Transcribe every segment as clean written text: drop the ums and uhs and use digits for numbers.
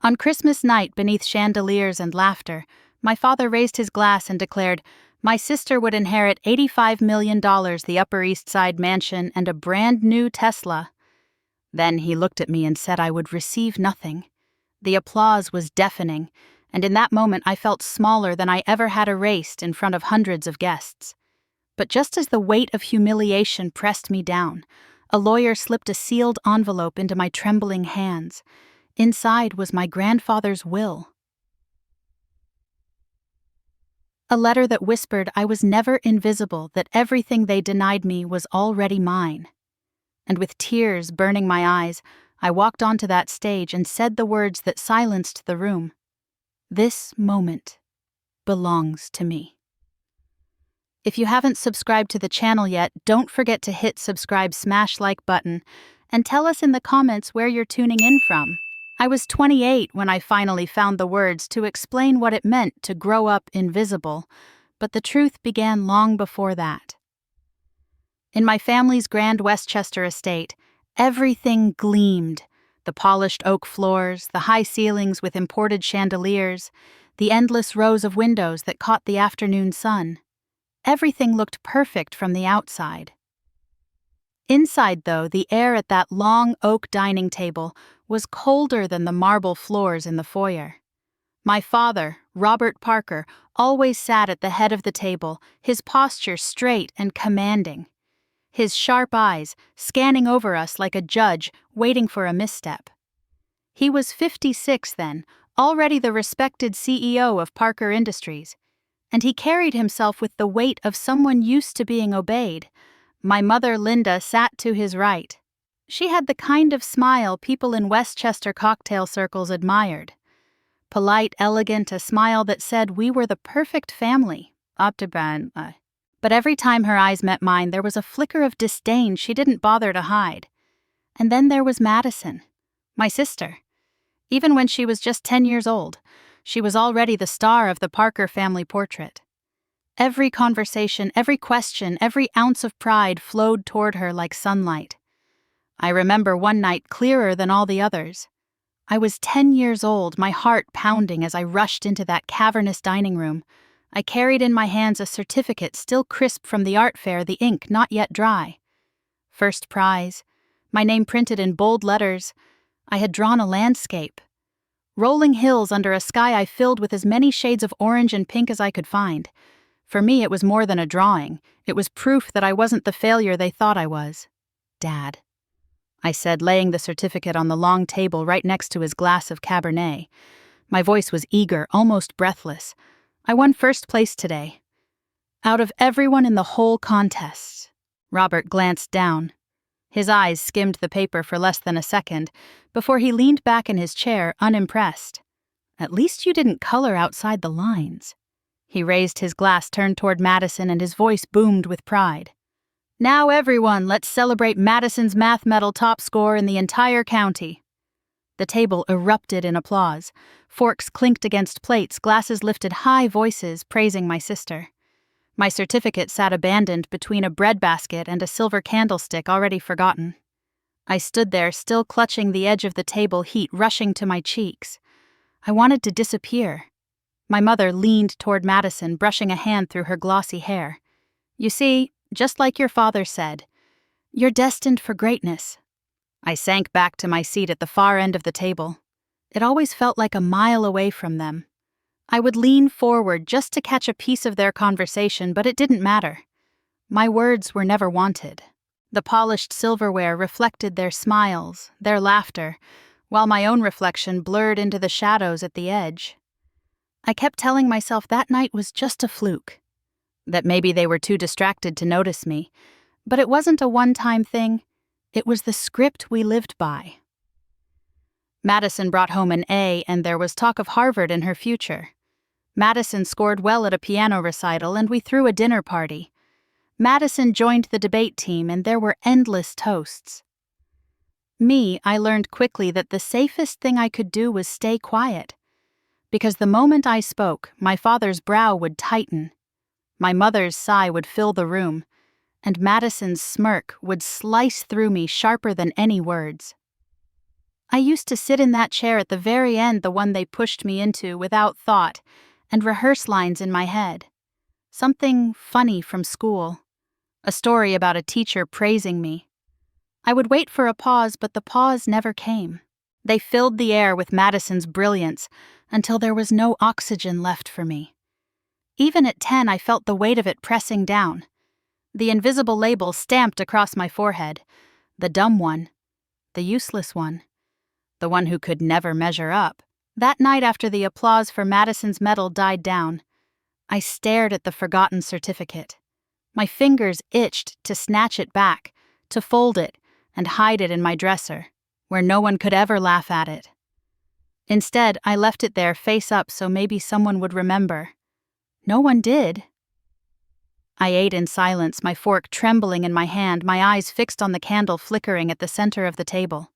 On Christmas night, beneath chandeliers and laughter, my father raised his glass and declared, "My sister would inherit $85 million, the Upper East Side mansion, and a brand new Tesla." Then he looked at me and said I would receive nothing. The applause was deafening, and in that moment I felt smaller than I ever had erased in front of hundreds of guests. But just as the weight of humiliation pressed me down, a lawyer slipped a sealed envelope into my trembling hands. Inside was my grandfather's will. A letter that whispered I was never invisible, that everything they denied me was already mine. And with tears burning my eyes, I walked onto that stage and said the words that silenced the room. This moment belongs to me. If you haven't subscribed to the channel yet, don't forget to hit subscribe, smash like button, and tell us in the comments where you're tuning in from. I was 28 when I finally found the words to explain what it meant to grow up invisible, but the truth began long before that. In my family's grand Westchester estate, everything gleamed: the polished oak floors, the high ceilings with imported chandeliers, the endless rows of windows that caught the afternoon sun. Everything looked perfect from the outside. Inside, though, the air at that long oak dining table was colder than the marble floors in the foyer. My father, Robert Parker, always sat at the head of the table, his posture straight and commanding. His sharp eyes scanning over us like a judge waiting for a misstep. He was 56 then, already the respected CEO of Parker Industries, and he carried himself with the weight of someone used to being obeyed. My mother, Linda, sat to his right. She had the kind of smile people in Westchester cocktail circles admired. Polite, elegant, a smile that said we were the perfect family. But every time her eyes met mine, there was a flicker of disdain she didn't bother to hide. And then there was Madison, my sister. Even when she was just 10 years old, she was already the star of the Parker family portrait. Every conversation, every question, every ounce of pride flowed toward her like sunlight. I remember one night clearer than all the others. I was 10 years old, my heart pounding as I rushed into that cavernous dining room. I carried in my hands a certificate still crisp from the art fair, the ink not yet dry. First prize, my name printed in bold letters. I had drawn a landscape. Rolling hills under a sky I filled with as many shades of orange and pink as I could find. For me, it was more than a drawing. It was proof that I wasn't the failure they thought I was. "Dad," I said, laying the certificate on the long table right next to his glass of Cabernet. My voice was eager, almost breathless. "I won first place today. Out of everyone in the whole contest." Robert glanced down. His eyes skimmed the paper for less than a second before he leaned back in his chair, unimpressed. "At least you didn't color outside the lines." He raised his glass, turned toward Madison, and his voice boomed with pride. "Now everyone, let's celebrate Madison's math medal top score in the entire county." The table erupted in applause. Forks clinked against plates, glasses lifted high, voices praising my sister. My certificate sat abandoned between a breadbasket and a silver candlestick already forgotten. I stood there, still clutching the edge of the table, heat rushing to my cheeks. I wanted to disappear. My mother leaned toward Madison, brushing a hand through her glossy hair. "You see, just like your father said, you're destined for greatness." I sank back to my seat at the far end of the table. It always felt like a mile away from them. I would lean forward just to catch a piece of their conversation, but it didn't matter. My words were never wanted. The polished silverware reflected their smiles, their laughter, while my own reflection blurred into the shadows at the edge. I kept telling myself that night was just a fluke, that maybe they were too distracted to notice me, but it wasn't a one-time thing. It was the script we lived by. Madison brought home an A, and there was talk of Harvard in her future. Madison scored well at a piano recital, and we threw a dinner party. Madison joined the debate team, and there were endless toasts. Me, I learned quickly that the safest thing I could do was stay quiet, because the moment I spoke, my father's brow would tighten, my mother's sigh would fill the room, and Madison's smirk would slice through me sharper than any words. I used to sit in that chair at the very end, the one they pushed me into without thought, and rehearse lines in my head. Something funny from school. A story about a teacher praising me. I would wait for a pause, but the pause never came. They filled the air with Madison's brilliance until there was no oxygen left for me. Even at 10, I felt the weight of it pressing down. The invisible label stamped across my forehead. The dumb one. The useless one. The one who could never measure up. That night after the applause for Madison's medal died down, I stared at the forgotten certificate. My fingers itched to snatch it back, to fold it and hide it in my dresser, where no one could ever laugh at it. Instead, I left it there face up so maybe someone would remember. No one did. I ate in silence, my fork trembling in my hand, my eyes fixed on the candle flickering at the center of the table.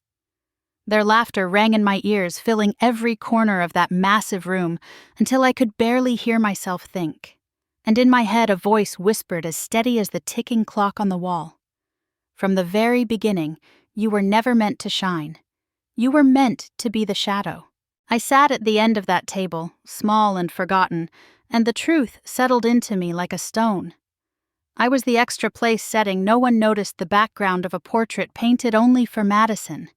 Their laughter rang in my ears, filling every corner of that massive room until I could barely hear myself think. And in my head a voice whispered as steady as the ticking clock on the wall. From the very beginning, you were never meant to shine. You were meant to be the shadow. I sat at the end of that table, small and forgotten, and the truth settled into me like a stone. I was the extra place setting. No one noticed the background of a portrait painted only for Madison.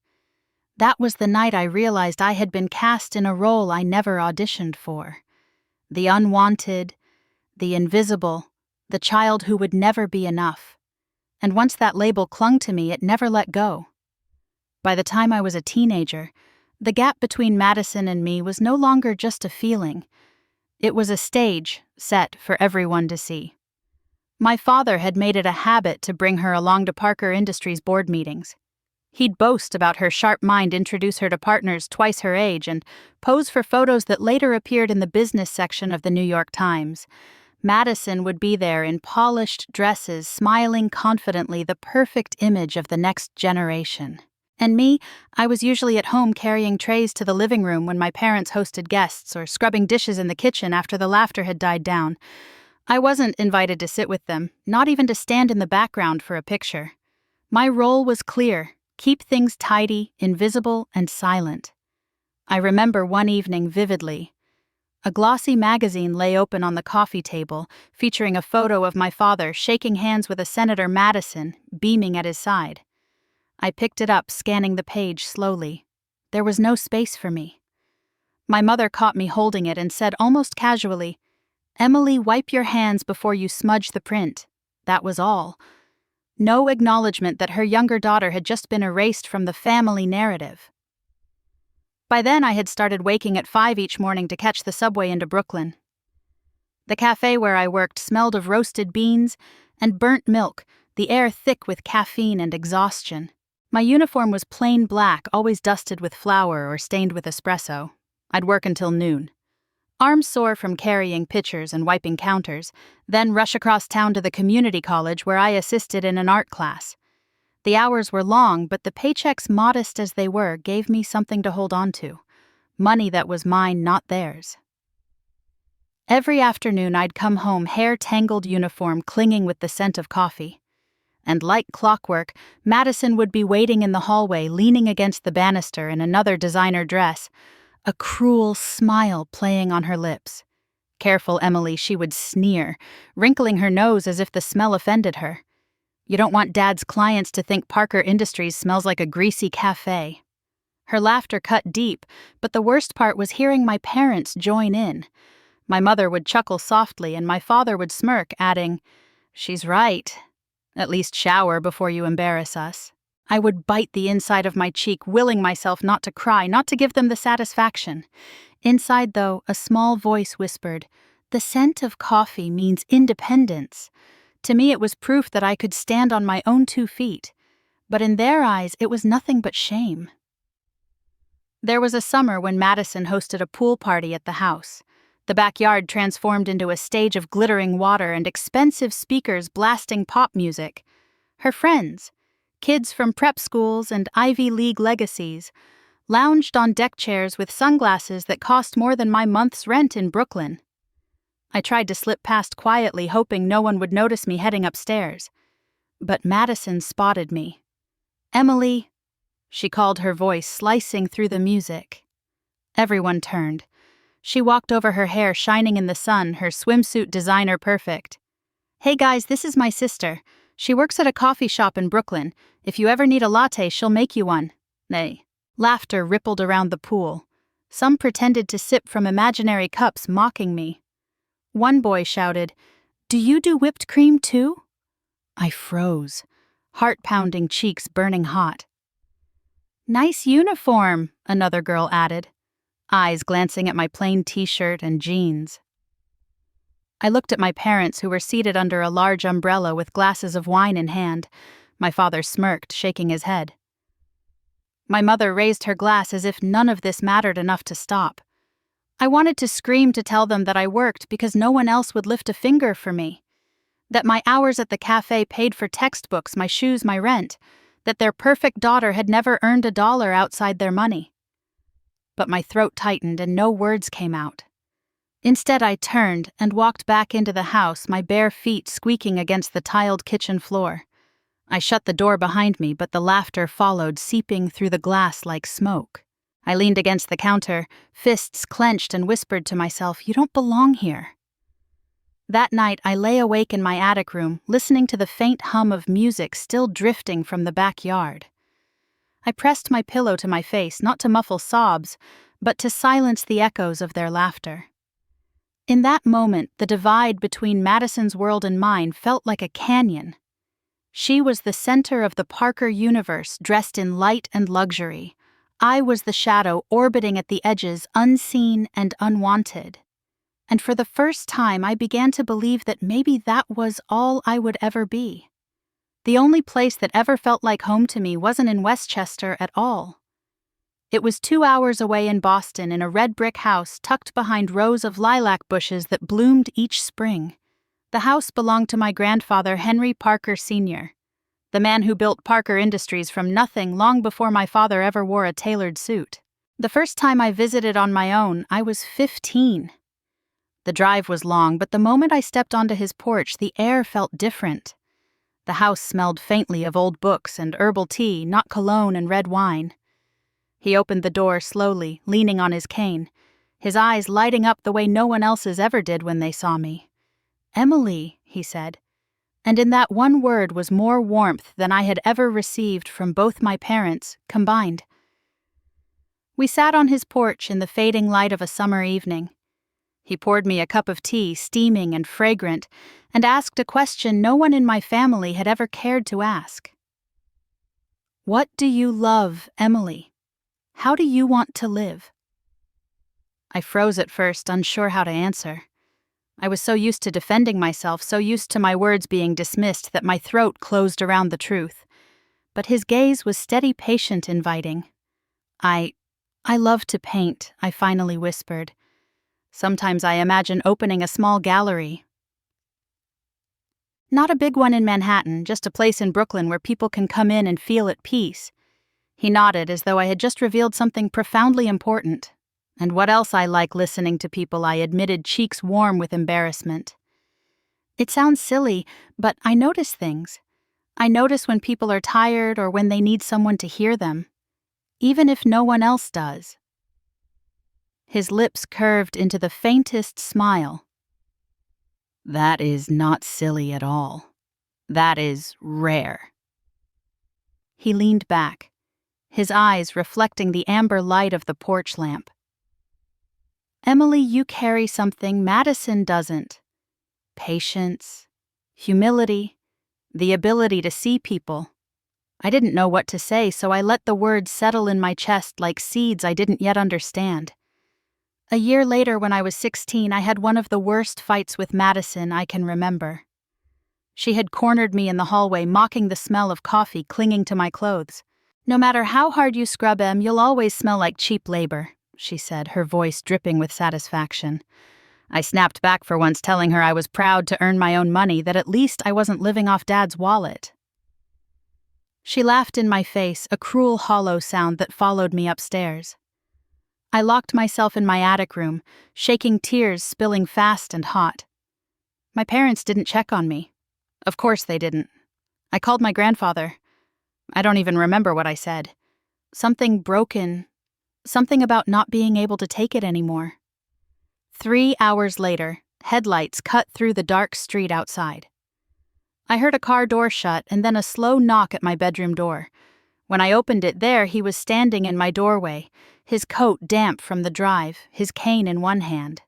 That was the night I realized I had been cast in a role I never auditioned for. The unwanted, the invisible, the child who would never be enough. And once that label clung to me, it never let go. By the time I was a teenager, the gap between Madison and me was no longer just a feeling. It was a stage set for everyone to see. My father had made it a habit to bring her along to Parker Industries board meetings. He'd boast about her sharp mind, introduce her to partners twice her age, and pose for photos that later appeared in the business section of the New York Times. Madison would be there in polished dresses, smiling confidently, the perfect image of the next generation. And me, I was usually at home carrying trays to the living room when my parents hosted guests or scrubbing dishes in the kitchen after the laughter had died down. I wasn't invited to sit with them, not even to stand in the background for a picture. My role was clear: keep things tidy, invisible, and silent. I remember one evening vividly. A glossy magazine lay open on the coffee table, featuring a photo of my father shaking hands with a Senator Madison, beaming at his side. I picked it up, scanning the page slowly. There was no space for me. My mother caught me holding it and said almost casually, "Emily, wipe your hands before you smudge the print." That was all. No acknowledgement that her younger daughter had just been erased from the family narrative. By then, I had started waking at 5 each morning to catch the subway into Brooklyn. The cafe where I worked smelled of roasted beans and burnt milk, the air thick with caffeine and exhaustion. My uniform was plain black, always dusted with flour or stained with espresso. I'd work until noon. Arms sore from carrying pitchers and wiping counters, then rush across town to the community college where I assisted in an art class. The hours were long, but the paychecks, modest as they were, gave me something to hold on to. Money that was mine, not theirs. Every afternoon I'd come home, hair-tangled uniform clinging with the scent of coffee. And like clockwork, Madison would be waiting in the hallway, leaning against the banister in another designer dress, a cruel smile playing on her lips. "Careful, Emily," she would sneer, wrinkling her nose as if the smell offended her. "You don't want Dad's clients to think Parker Industries smells like a greasy cafe." Her laughter cut deep, but the worst part was hearing my parents join in. My mother would chuckle softly, and my father would smirk, adding, "She's right. At least shower before you embarrass us." I would bite the inside of my cheek, willing myself not to cry, not to give them the satisfaction. Inside, though, a small voice whispered, "The scent of coffee means independence." To me, it was proof that I could stand on my own 2 feet. But in their eyes, it was nothing but shame. There was a summer when Madison hosted a pool party at the house. The backyard transformed into a stage of glittering water and expensive speakers blasting pop music. Her friends, kids from prep schools and Ivy League legacies, lounged on deck chairs with sunglasses that cost more than my month's rent in Brooklyn. I tried to slip past quietly, hoping no one would notice me heading upstairs. But Madison spotted me. "Emily, she called, her voice slicing through the music. Everyone turned. She walked over, her hair shining in the sun, her swimsuit designer perfect. "Hey guys, this is my sister. She works at a coffee shop in Brooklyn. If you ever need a latte, she'll make you one." Nay. Laughter rippled around the pool. Some pretended to sip from imaginary cups, mocking me. One boy shouted, "Do you do whipped cream too?" I froze, heart-pounding, cheeks burning hot. "Nice uniform," another girl added, eyes glancing at my plain t-shirt and jeans. I looked at my parents, who were seated under a large umbrella with glasses of wine in hand. My father smirked, shaking his head. My mother raised her glass as if none of this mattered enough to stop. I wanted to scream to tell them that I worked because no one else would lift a finger for me. That my hours at the cafe paid for textbooks, my shoes, my rent. That their perfect daughter had never earned $1 outside their money. But my throat tightened and no words came out. Instead, I turned and walked back into the house, my bare feet squeaking against the tiled kitchen floor. I shut the door behind me, but the laughter followed, seeping through the glass like smoke. I leaned against the counter, fists clenched, and whispered to myself, "You don't belong here." That night, I lay awake in my attic room, listening to the faint hum of music still drifting from the backyard. I pressed my pillow to my face, not to muffle sobs, but to silence the echoes of their laughter. In that moment, the divide between Madison's world and mine felt like a canyon. She was the center of the Parker universe, dressed in light and luxury. I was the shadow orbiting at the edges, unseen and unwanted. And for the first time, I began to believe that maybe that was all I would ever be. The only place that ever felt like home to me wasn't in Westchester at all. It was 2 hours away in Boston, in a red brick house tucked behind rows of lilac bushes that bloomed each spring. The house belonged to my grandfather, Henry Parker Sr., the man who built Parker Industries from nothing long before my father ever wore a tailored suit. The first time I visited on my own, I was 15. The drive was long, but the moment I stepped onto his porch, the air felt different. The house smelled faintly of old books and herbal tea, not cologne and red wine. He opened the door slowly, leaning on his cane, his eyes lighting up the way no one else's ever did when they saw me. "Emily," he said, and in that one word was more warmth than I had ever received from both my parents combined. We sat on his porch in the fading light of a summer evening. He poured me a cup of tea, steaming and fragrant, and asked a question no one in my family had ever cared to ask. "What do you love, Emily? How do you want to live?" I froze at first, unsure how to answer. I was so used to defending myself, so used to my words being dismissed, that my throat closed around the truth. But his gaze was steady, patient, inviting. I love to paint," I finally whispered. "Sometimes I imagine opening a small gallery. Not a big one in Manhattan, just a place in Brooklyn where people can come in and feel at peace." He nodded, as though I had just revealed something profoundly important. "And what else I like listening to people," I admitted, cheeks warm with embarrassment. "It sounds silly, but I notice things. I notice when people are tired or when they need someone to hear them, even if no one else does." His lips curved into the faintest smile. "That is not silly at all. That is rare." He leaned back, his eyes reflecting the amber light of the porch lamp. "Emily, you carry something Madison doesn't. Patience, humility, the ability to see people." I didn't know what to say, so I let the words settle in my chest like seeds I didn't yet understand. A year later, when I was 16, I had one of the worst fights with Madison I can remember. She had cornered me in the hallway, mocking the smell of coffee clinging to my clothes. "No matter how hard you scrub, Em, you'll always smell like cheap labor," she said, her voice dripping with satisfaction. I snapped back for once, telling her I was proud to earn my own money, that at least I wasn't living off Dad's wallet. She laughed in my face, a cruel, hollow sound that followed me upstairs. I locked myself in my attic room, shaking tears spilling fast and hot. My parents didn't check on me. Of course they didn't. I called my grandfather. I don't even remember what I said. Something broken. Something about not being able to take it anymore. 3 hours later, headlights cut through the dark street outside. I heard a car door shut and then a slow knock at my bedroom door. When I opened it there, he was standing in my doorway, his coat damp from the drive, his cane in one hand.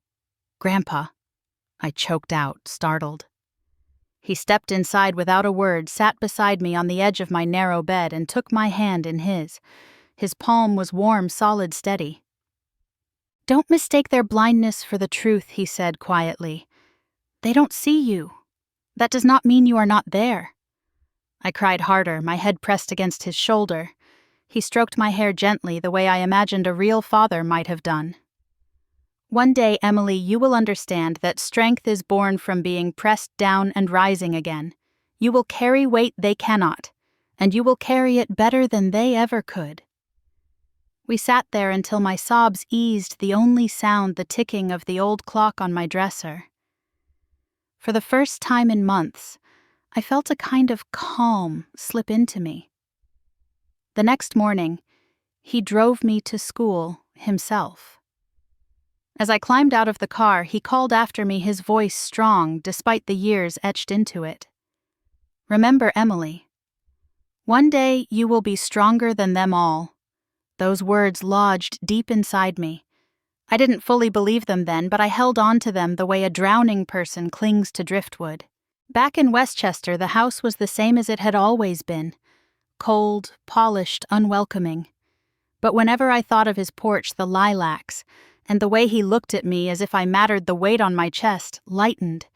"Grandpa," I choked out, startled. He stepped inside without a word, sat beside me on the edge of my narrow bed, and took my hand in his. His palm was warm, solid, steady. "Don't mistake their blindness for the truth," he said quietly. "They don't see you. That does not mean you are not there." I cried harder, my head pressed against his shoulder. He stroked my hair gently, the way I imagined a real father might have done. "One day, Emily, you will understand that strength is born from being pressed down and rising again. You will carry weight they cannot, and you will carry it better than they ever could." We sat there until my sobs eased, the only sound the ticking of the old clock on my dresser. For the first time in months, I felt a kind of calm slip into me. The next morning, he drove me to school himself. As I climbed out of the car, he called after me, his voice strong despite the years etched into it. "Remember, Emily, one day you will be stronger than them all." Those words lodged deep inside me. I didn't fully believe them then, but I held on to them the way a drowning person clings to driftwood. Back in Westchester, the house was the same as it had always been. Cold, polished, unwelcoming. But whenever I thought of his porch, the lilacs, and the way he looked at me as if I mattered, the weight on my chest lightened.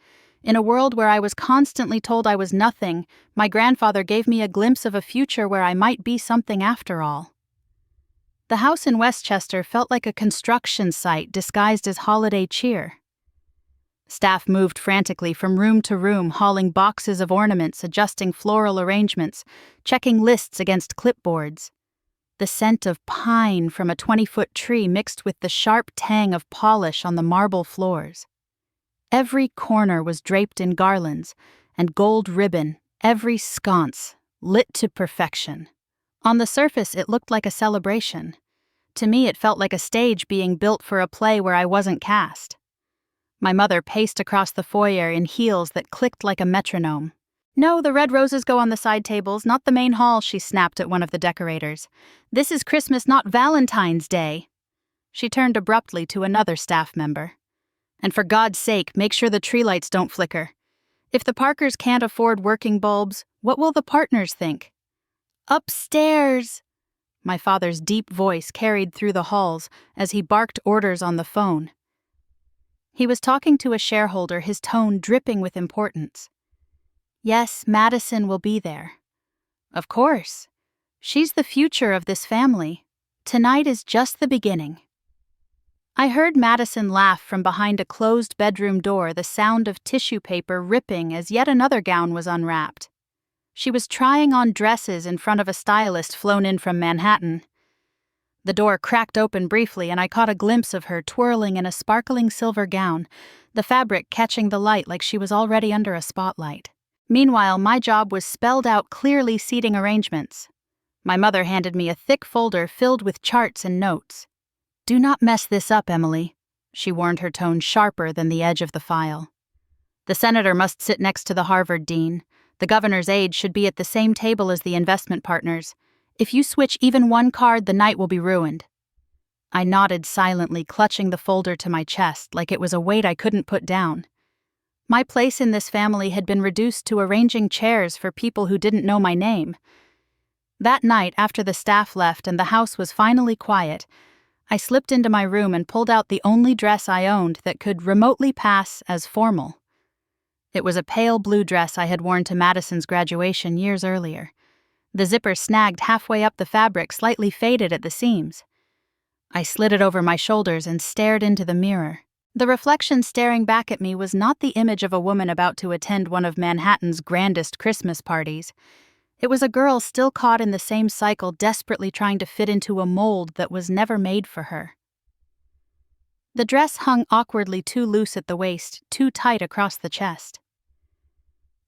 In a world where I was constantly told I was nothing, my grandfather gave me a glimpse of a future where I might be something after all. The house in Westchester felt like a construction site disguised as holiday cheer. Staff moved frantically from room to room, hauling boxes of ornaments, adjusting floral arrangements, checking lists against clipboards. The scent of pine from a 20-foot tree mixed with the sharp tang of polish on the marble floors. Every corner was draped in garlands and gold ribbon, every sconce lit to perfection. On the surface, it looked like a celebration. To me, it felt like a stage being built for a play where I wasn't cast. My mother paced across the foyer in heels that clicked like a metronome. "No, the red roses go on the side tables, not the main hall," she snapped at one of the decorators. "This is Christmas, not Valentine's Day." She turned abruptly to another staff member. "And for God's sake, make sure the tree lights don't flicker. If the Parkers can't afford working bulbs, what will the partners think?" "Upstairs!" My father's deep voice carried through the halls as he barked orders on the phone. He was talking to a shareholder, his tone dripping with importance. "Yes, Madison will be there." "Of course. She's the future of this family. Tonight is just the beginning." I heard Madison laugh from behind a closed bedroom door, the sound of tissue paper ripping as yet another gown was unwrapped. She was trying on dresses in front of a stylist flown in from Manhattan. The door cracked open briefly, and I caught a glimpse of her twirling in a sparkling silver gown, the fabric catching the light like she was already under a spotlight. Meanwhile, my job was spelled out clearly: seating arrangements. My mother handed me a thick folder filled with charts and notes. "Do not mess this up, Emily," she warned, her tone sharper than the edge of the file. "The senator must sit next to the Harvard dean. The governor's aide should be at the same table as the investment partners. If you switch even one card, the night will be ruined." I nodded silently, clutching the folder to my chest like it was a weight I couldn't put down. My place in this family had been reduced to arranging chairs for people who didn't know my name. That night, after the staff left and the house was finally quiet, I slipped into my room and pulled out the only dress I owned that could remotely pass as formal. It was a pale blue dress I had worn to Madison's graduation years earlier. The zipper snagged halfway up the fabric, slightly faded at the seams. I slid it over my shoulders and stared into the mirror. The reflection staring back at me was not the image of a woman about to attend one of Manhattan's grandest Christmas parties. It was a girl still caught in the same cycle, desperately trying to fit into a mold that was never made for her. The dress hung awkwardly too loose at the waist, too tight across the chest.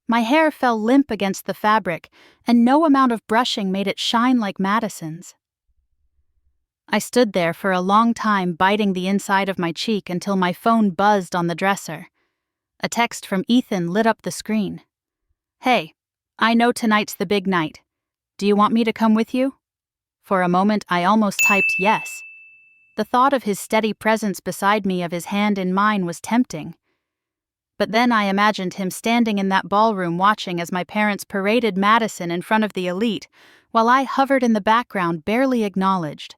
My hair fell limp against the fabric, and no amount of brushing made it shine like Madison's. I stood there for a long time, biting the inside of my cheek until my phone buzzed on the dresser. A text from Ethan lit up the screen. "Hey, I know tonight's the big night. Do you want me to come with you?" For a moment, I almost typed yes. The thought of his steady presence beside me, of his hand in mine, was tempting. But then I imagined him standing in that ballroom watching as my parents paraded Madison in front of the elite, while I hovered in the background, barely acknowledged.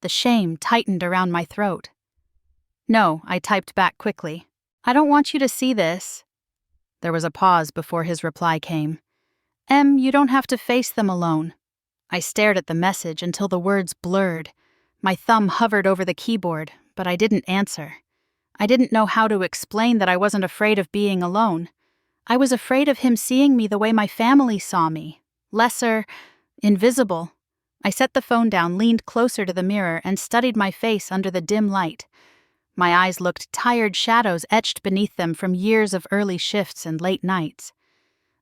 The shame tightened around my throat. "No," I typed back quickly. "I don't want you to see this." There was a pause before his reply came. You don't have to face them alone." I stared at the message until the words blurred. My thumb hovered over the keyboard, but I didn't answer. I didn't know how to explain that I wasn't afraid of being alone. I was afraid of him seeing me the way my family saw me. Lesser, invisible. I set the phone down, leaned closer to the mirror, and studied my face under the dim light. My eyes looked tired shadows etched beneath them from years of early shifts and late nights.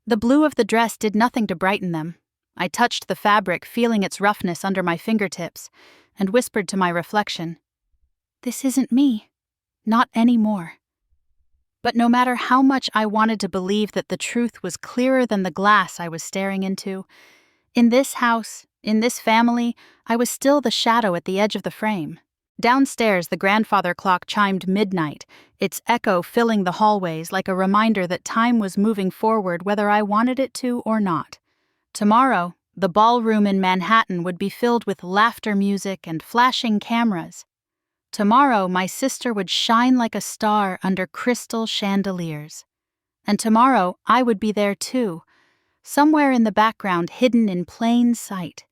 The blue of the dress did nothing to brighten them. I touched the fabric, feeling its roughness under my fingertips, and whispered to my reflection, "This isn't me. Not anymore." But no matter how much I wanted to believe that the truth was clearer than the glass I was staring into, in this house, in this family, I was still the shadow at the edge of the frame. Downstairs, the grandfather clock chimed midnight, its echo filling the hallways like a reminder that time was moving forward whether I wanted it to or not. Tomorrow, the ballroom in Manhattan would be filled with laughter music and flashing cameras. Tomorrow, my sister would shine like a star under crystal chandeliers. And tomorrow, I would be there too, somewhere in the background, hidden in plain sight.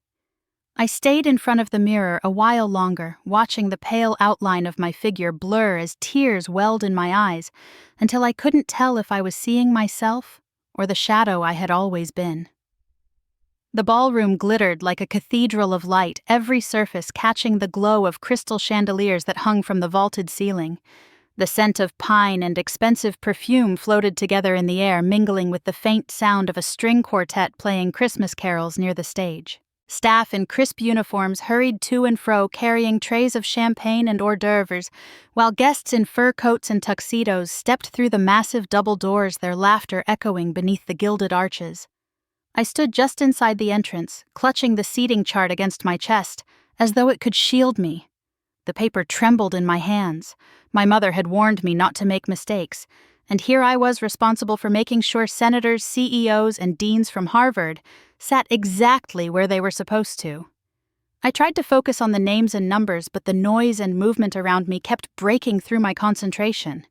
I stayed in front of the mirror a while longer, watching the pale outline of my figure blur as tears welled in my eyes, until I couldn't tell if I was seeing myself or the shadow I had always been. The ballroom glittered like a cathedral of light, every surface catching the glow of crystal chandeliers that hung from the vaulted ceiling. The scent of pine and expensive perfume floated together in the air, mingling with the faint sound of a string quartet playing Christmas carols near the stage. Staff in crisp uniforms hurried to and fro, carrying trays of champagne and hors d'oeuvres, while guests in fur coats and tuxedos stepped through the massive double doors, their laughter echoing beneath the gilded arches. I stood just inside the entrance, clutching the seating chart against my chest, as though it could shield me. The paper trembled in my hands. My mother had warned me not to make mistakes, and here I was responsible for making sure senators, CEOs, and deans from Harvard sat exactly where they were supposed to. I tried to focus on the names and numbers, but the noise and movement around me kept breaking through my concentration.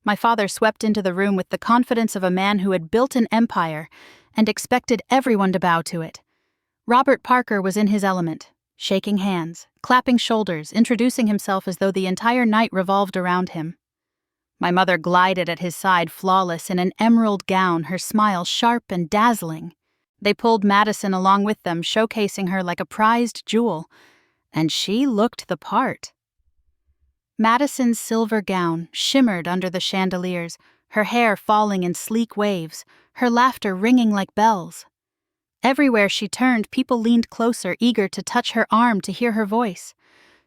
My father swept into the room with the confidence of a man who had built an empire and expected everyone to bow to it. Robert Parker was in his element, shaking hands, clapping shoulders, introducing himself as though the entire night revolved around him. My mother glided at his side, flawless in an emerald gown, her smile sharp and dazzling. They pulled Madison along with them, showcasing her like a prized jewel, and she looked the part. Madison's silver gown shimmered under the chandeliers, her hair falling in sleek waves, her laughter ringing like bells. Everywhere she turned, people leaned closer, eager to touch her arm, to hear her voice.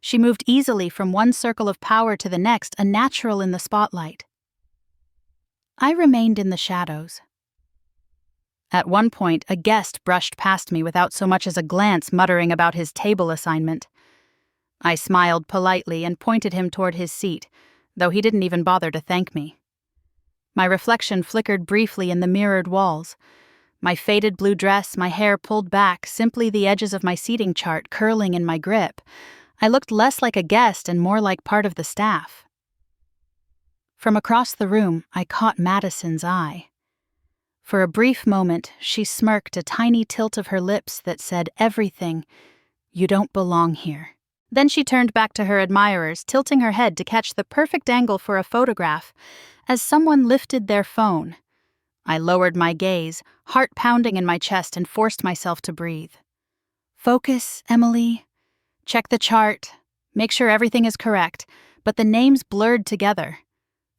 She moved easily from one circle of power to the next, a natural in the spotlight. I remained in the shadows. At one point, a guest brushed past me without so much as a glance, muttering about his table assignment. I smiled politely and pointed him toward his seat, though he didn't even bother to thank me. My reflection flickered briefly in the mirrored walls. My faded blue dress, my hair pulled back, simply the edges of my seating chart curling in my grip. I looked less like a guest and more like part of the staff. From across the room, I caught Madison's eye. For a brief moment, she smirked, a tiny tilt of her lips that said everything, "You don't belong here." Then she turned back to her admirers, tilting her head to catch the perfect angle for a photograph, as someone lifted their phone. I lowered my gaze, heart pounding in my chest, and forced myself to breathe. "Focus, Emily. Check the chart. Make sure everything is correct," but the names blurred together.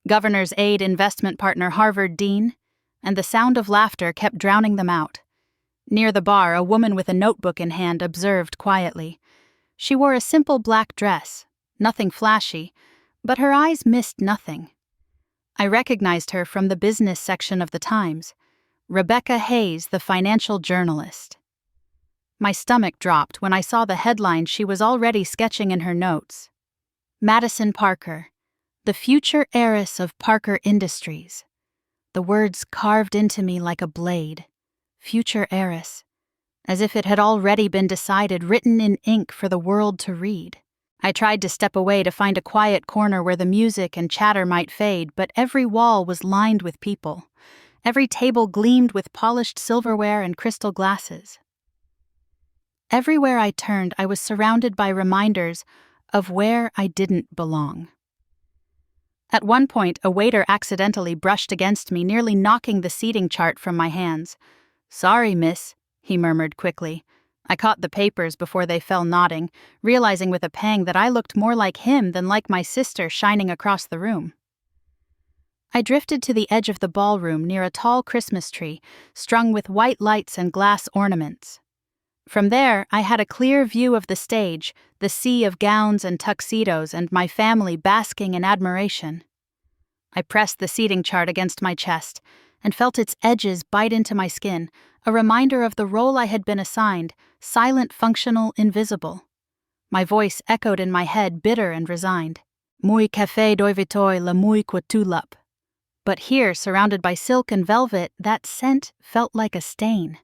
Governor's aide, investment partner, Harvard dean, and the sound of laughter kept drowning them out. Near the bar, a woman with a notebook in hand observed quietly, She wore a simple black dress, nothing flashy, but her eyes missed nothing. I recognized her from the business section of the Times, Rebecca Hayes, the financial journalist. My stomach dropped when I saw the headline she was already sketching in her notes. Madison Parker, the future heiress of Parker Industries. The words carved into me like a blade. Future heiress. As if it had already been decided, written in ink for the world to read. I tried to step away to find a quiet corner where the music and chatter might fade, but every wall was lined with people. Every table gleamed with polished silverware and crystal glasses. Everywhere I turned, I was surrounded by reminders of where I didn't belong. At one point, a waiter accidentally brushed against me, nearly knocking the seating chart from my hands. "Sorry, miss," he murmured quickly. I caught the papers before they fell nodding, realizing with a pang that I looked more like him than like my sister shining across the room. I drifted to the edge of the ballroom near a tall Christmas tree, strung with white lights and glass ornaments. From there, I had a clear view of the stage, the sea of gowns and tuxedos, and my family basking in admiration. I pressed the seating chart against my chest and felt its edges bite into my skin, a reminder of the role I had been assigned, silent, functional, invisible. My voice echoed in my head, bitter and resigned. Muy café doivitoi la muy quatulap. But here, surrounded by silk and velvet, that scent felt like a stain.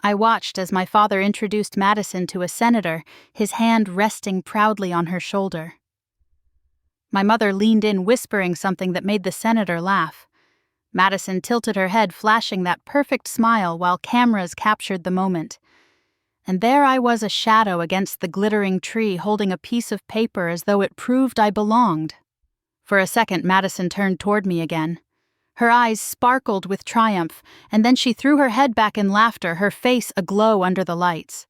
I watched as my father introduced Madison to a senator, his hand resting proudly on her shoulder. My mother leaned in, whispering something that made the senator laugh. Madison tilted her head, flashing that perfect smile while cameras captured the moment. And there I was, a shadow against the glittering tree, holding a piece of paper as though it proved I belonged. For a second, Madison turned toward me again. Her eyes sparkled with triumph, and then she threw her head back in laughter, her face aglow under the lights.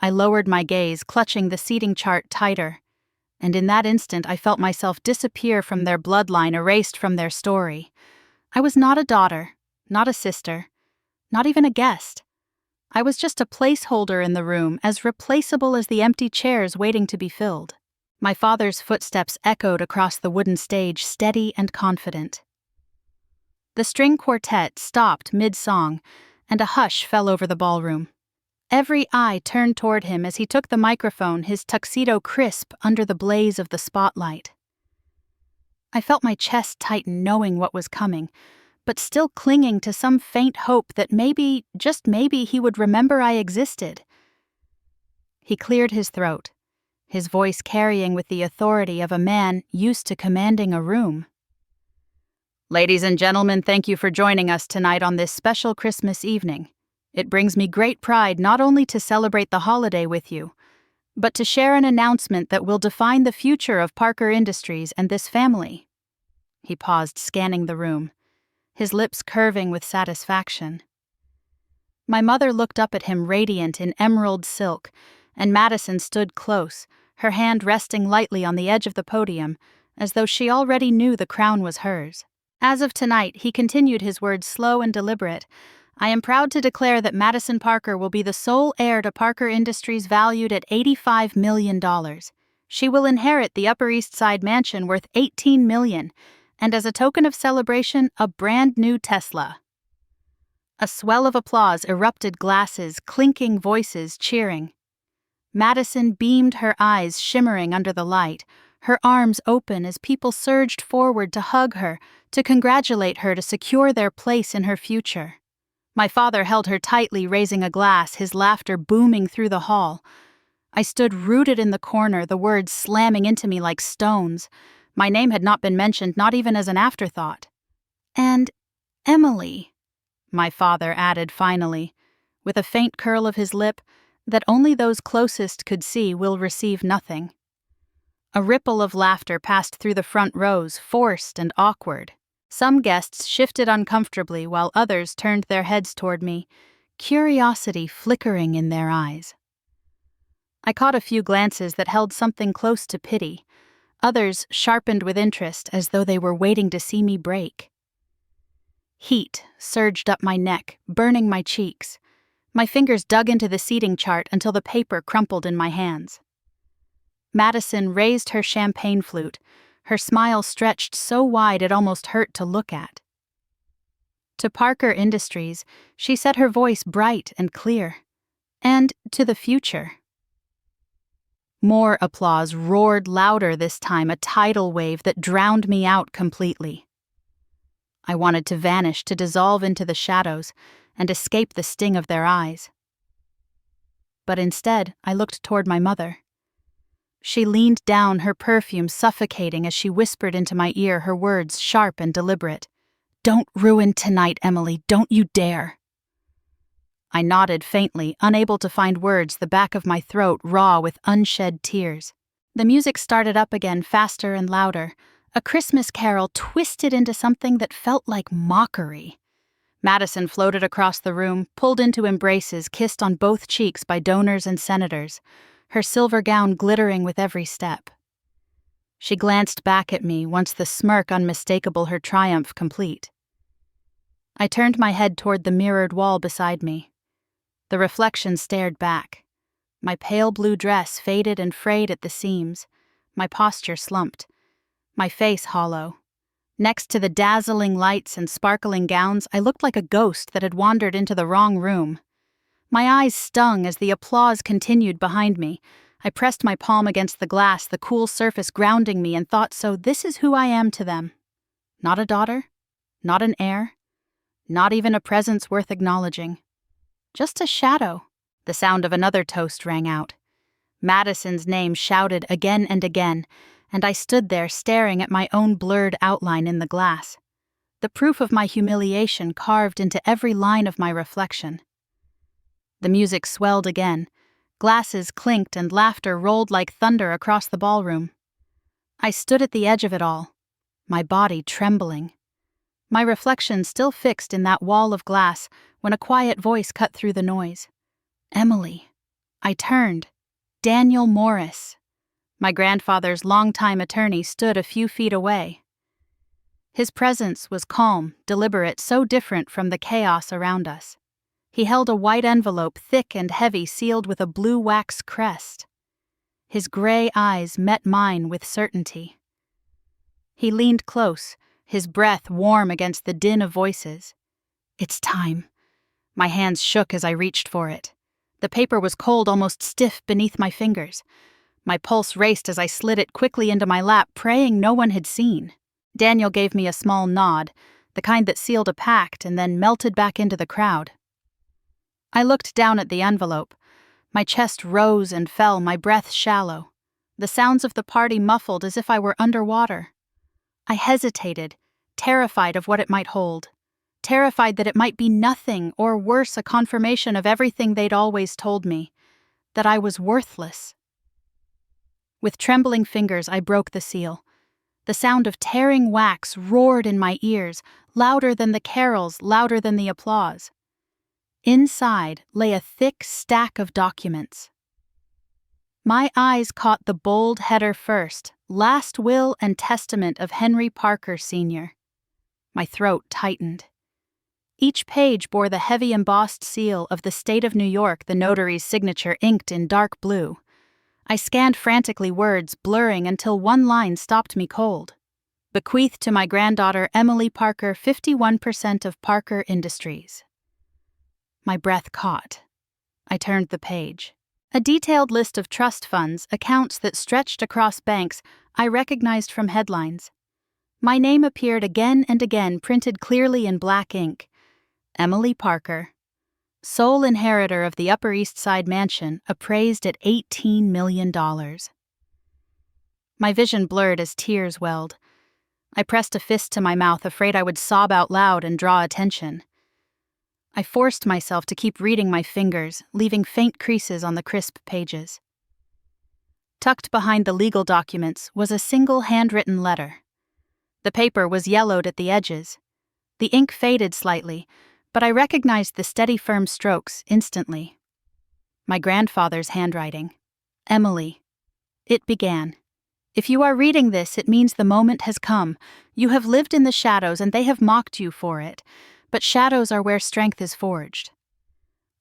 I lowered my gaze, clutching the seating chart tighter, and in that instant I felt myself disappear from their bloodline, erased from their story. I was not a daughter, not a sister, not even a guest. I was just a placeholder in the room, as replaceable as the empty chairs waiting to be filled. My father's footsteps echoed across the wooden stage, steady and confident. The string quartet stopped mid-song, and a hush fell over the ballroom. Every eye turned toward him as he took the microphone, his tuxedo crisp under the blaze of the spotlight. I felt my chest tighten, knowing what was coming, but still clinging to some faint hope that maybe, just maybe, he would remember I existed. He cleared his throat, his voice carrying with the authority of a man used to commanding a room. "Ladies and gentlemen, thank you for joining us tonight on this special Christmas evening. It brings me great pride not only to celebrate the holiday with you, but to share an announcement that will define the future of Parker Industries and this family." He paused, scanning the room, his lips curving with satisfaction. My mother looked up at him, radiant in emerald silk, and Madison stood close, her hand resting lightly on the edge of the podium, as though she already knew the crown was hers. As of tonight, he continued, his words slow and deliberate, "I am proud to declare that Madison Parker will be the sole heir to Parker Industries, valued at $85 million. She will inherit the Upper East Side mansion worth $18 million, and as a token of celebration, a brand new Tesla." A swell of applause erupted, glasses, clinking, voices cheering. Madison beamed, her eyes shimmering under the light, her arms open as people surged forward to hug her, to congratulate her, to secure their place in her future. My father held her tightly, raising a glass, his laughter booming through the hall. I stood rooted in the corner, the words slamming into me like stones. My name had not been mentioned, not even as an afterthought. "And Emily," my father added finally, with a faint curl of his lip that only those closest could see, "will receive nothing." A ripple of laughter passed through the front rows, forced and awkward. Some guests shifted uncomfortably while others turned their heads toward me, curiosity flickering in their eyes. I caught a few glances that held something close to pity, others sharpened with interest as though they were waiting to see me break. Heat surged up my neck, burning my cheeks. My fingers dug into the seating chart until the paper crumpled in my hands. Madison raised her champagne flute, her smile stretched so wide it almost hurt to look at. To Parker Industries, she set her voice bright and clear. And to the future. More applause roared louder this time, a tidal wave that drowned me out completely. I wanted to vanish, to dissolve into the shadows, and escape the sting of their eyes. But instead, I looked toward my mother. She leaned down, her perfume suffocating as she whispered into my ear, her words sharp and deliberate. "Don't ruin tonight, Emily, don't you dare." I nodded faintly, unable to find words, the back of my throat raw with unshed tears. The music started up again, faster and louder, a Christmas carol twisted into something that felt like mockery. Madison floated across the room, pulled into embraces, kissed on both cheeks by donors and senators, her silver gown glittering with every step. She glanced back at me, once the smirk unmistakable, her triumph complete. I turned my head toward the mirrored wall beside me. The reflection stared back. My pale blue dress faded and frayed at the seams, my posture slumped, my face hollow. Next to the dazzling lights and sparkling gowns, I looked like a ghost that had wandered into the wrong room. My eyes stung as the applause continued behind me. I pressed my palm against the glass, the cool surface grounding me, and thought, so this is who I am to them. Not a daughter, not an heir, not even a presence worth acknowledging. Just a shadow. The sound of another toast rang out. Madison's name shouted again and again, and I stood there staring at my own blurred outline in the glass, the proof of my humiliation carved into every line of my reflection. The music swelled again. Glasses clinked and laughter rolled like thunder across the ballroom. I stood at the edge of it all, my body trembling. My reflection still fixed in that wall of glass when a quiet voice cut through the noise. Emily. I turned. Daniel Morris. My grandfather's longtime attorney stood a few feet away. His presence was calm, deliberate, so different from the chaos around us. He held a white envelope, thick and heavy, sealed with a blue wax crest. His gray eyes met mine with certainty. He leaned close, his breath warm against the din of voices. It's time. My hands shook as I reached for it. The paper was cold, almost stiff beneath my fingers. My pulse raced as I slid it quickly into my lap, praying no one had seen. Daniel gave me a small nod, the kind that sealed a pact and then melted back into the crowd. I looked down at the envelope. My chest rose and fell, my breath shallow. The sounds of the party muffled as if I were underwater. I hesitated, terrified of what it might hold. Terrified that it might be nothing, or worse, a confirmation of everything they'd always told me, that I was worthless. With trembling fingers, I broke the seal. The sound of tearing wax roared in my ears, louder than the carols, louder than the applause. Inside lay a thick stack of documents. My eyes caught the bold header first, Last Will and Testament of Henry Parker, Sr. My throat tightened. Each page bore the heavy embossed seal of the state of New York, the notary's signature inked in dark blue. I scanned frantically, words blurring until one line stopped me cold. Bequeathed to my granddaughter Emily Parker, 51% of Parker Industries. My breath caught. I turned the page. A detailed list of trust funds, accounts that stretched across banks, I recognized from headlines. My name appeared again and again, printed clearly in black ink. Emily Parker, sole inheritor of the Upper East Side mansion, appraised at $18 million. My vision blurred as tears welled. I pressed a fist to my mouth, afraid I would sob out loud and draw attention. I forced myself to keep reading my fingers, leaving faint creases on the crisp pages. Tucked behind the legal documents was a single handwritten letter. The paper was yellowed at the edges. The ink faded slightly, but I recognized the steady, firm strokes instantly. My grandfather's handwriting. Emily. It began. If you are reading this, it means the moment has come. You have lived in the shadows and they have mocked you for it. But shadows are where strength is forged.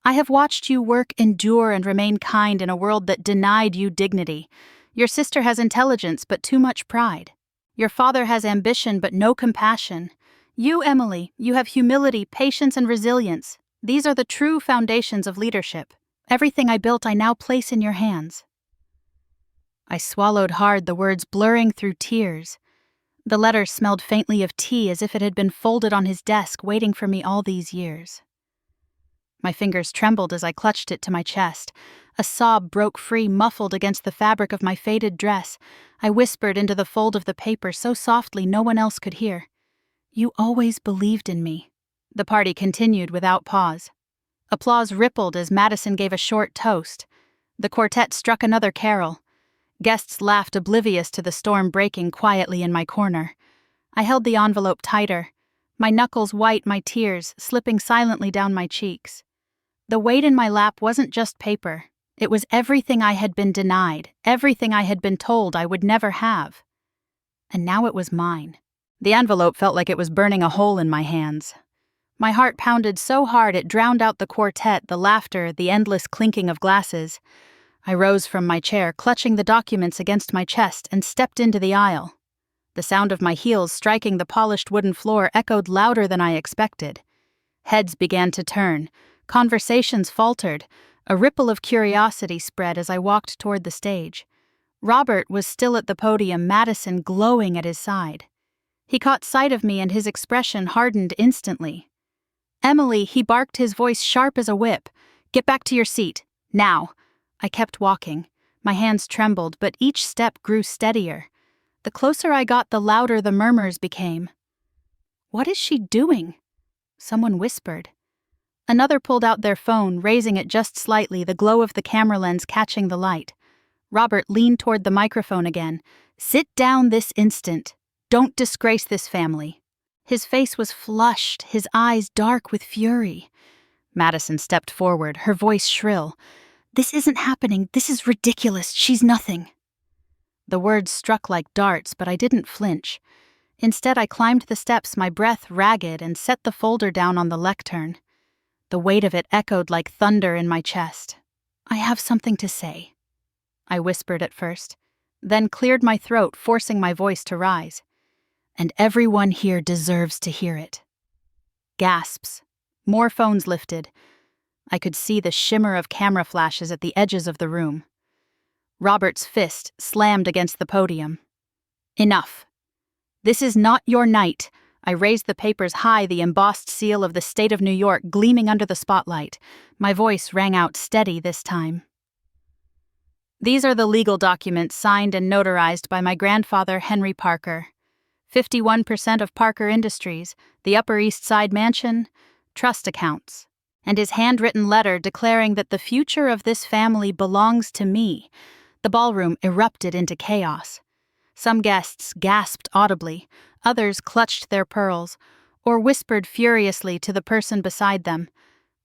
I have watched you work, endure, and remain kind in a world that denied you dignity. Your sister has intelligence, but too much pride. Your father has ambition, but no compassion. You, Emily, you have humility, patience, and resilience. These are the true foundations of leadership. Everything I built I now place in your hands." I swallowed hard, the words blurring through tears. The letter smelled faintly of tea, as if it had been folded on his desk, waiting for me all these years. My fingers trembled as I clutched it to my chest. A sob broke free, muffled against the fabric of my faded dress. I whispered into the fold of the paper so softly no one else could hear. "You always believed in me." The party continued without pause. Applause rippled as Madison gave a short toast. The quartet struck another carol. Guests laughed, oblivious to the storm breaking quietly in my corner. I held the envelope tighter, my knuckles white, my tears slipping silently down my cheeks. The weight in my lap wasn't just paper. It was everything I had been denied, everything I had been told I would never have. And now it was mine. The envelope felt like it was burning a hole in my hands. My heart pounded so hard it drowned out the quartet, the laughter, the endless clinking of glasses. I rose from my chair, clutching the documents against my chest, and stepped into the aisle. The sound of my heels striking the polished wooden floor echoed louder than I expected. Heads began to turn. Conversations faltered. A ripple of curiosity spread as I walked toward the stage. Robert was still at the podium, Madison glowing at his side. He caught sight of me and his expression hardened instantly. "Emily," he barked, his voice sharp as a whip. "Get back to your seat. Now." I kept walking. My hands trembled, but each step grew steadier. The closer I got, the louder the murmurs became. "What is she doing?" Someone whispered. Another pulled out their phone, raising it just slightly, the glow of the camera lens catching the light. Robert leaned toward the microphone again. "Sit down this instant. Don't disgrace this family." His face was flushed, his eyes dark with fury. Madison stepped forward, her voice shrill. "This isn't happening. This is ridiculous. She's nothing." The words struck like darts, but I didn't flinch. Instead, I climbed the steps, my breath ragged, and set the folder down on the lectern. The weight of it echoed like thunder in my chest. "I have something to say," I whispered at first, then cleared my throat, forcing my voice to rise. "And everyone here deserves to hear it." Gasps. More phones lifted. I could see the shimmer of camera flashes at the edges of the room. Robert's fist slammed against the podium. "Enough. This is not your night." I raised the papers high, the embossed seal of the state of New York gleaming under the spotlight. My voice rang out steady this time. "These are the legal documents signed and notarized by my grandfather, Henry Parker. 51% of Parker Industries, the Upper East Side mansion, trust accounts, and his handwritten letter declaring that the future of this family belongs to me." The ballroom erupted into chaos. Some guests gasped audibly, others clutched their pearls, or whispered furiously to the person beside them.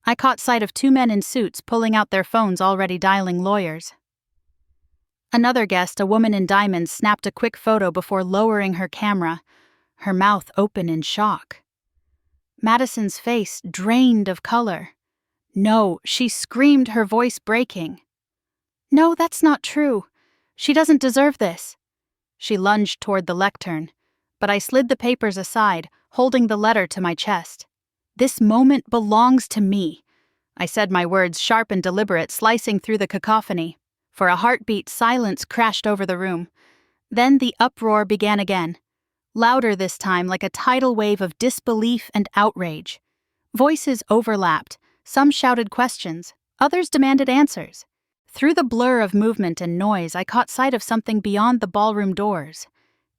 I caught sight of two men in suits pulling out their phones, already dialing lawyers. Another guest, a woman in diamonds, snapped a quick photo before lowering her camera, her mouth open in shock. Madison's face drained of color. "No," she screamed, her voice breaking. "No, that's not true. She doesn't deserve this." She lunged toward the lectern, but I slid the papers aside, holding the letter to my chest. "This moment belongs to me." I said my words, sharp and deliberate, slicing through the cacophony. For a heartbeat, silence crashed over the room. Then the uproar began again, louder this time, like a tidal wave of disbelief and outrage. Voices overlapped. Some shouted questions, others demanded answers. Through the blur of movement and noise, I caught sight of something beyond the ballroom doors.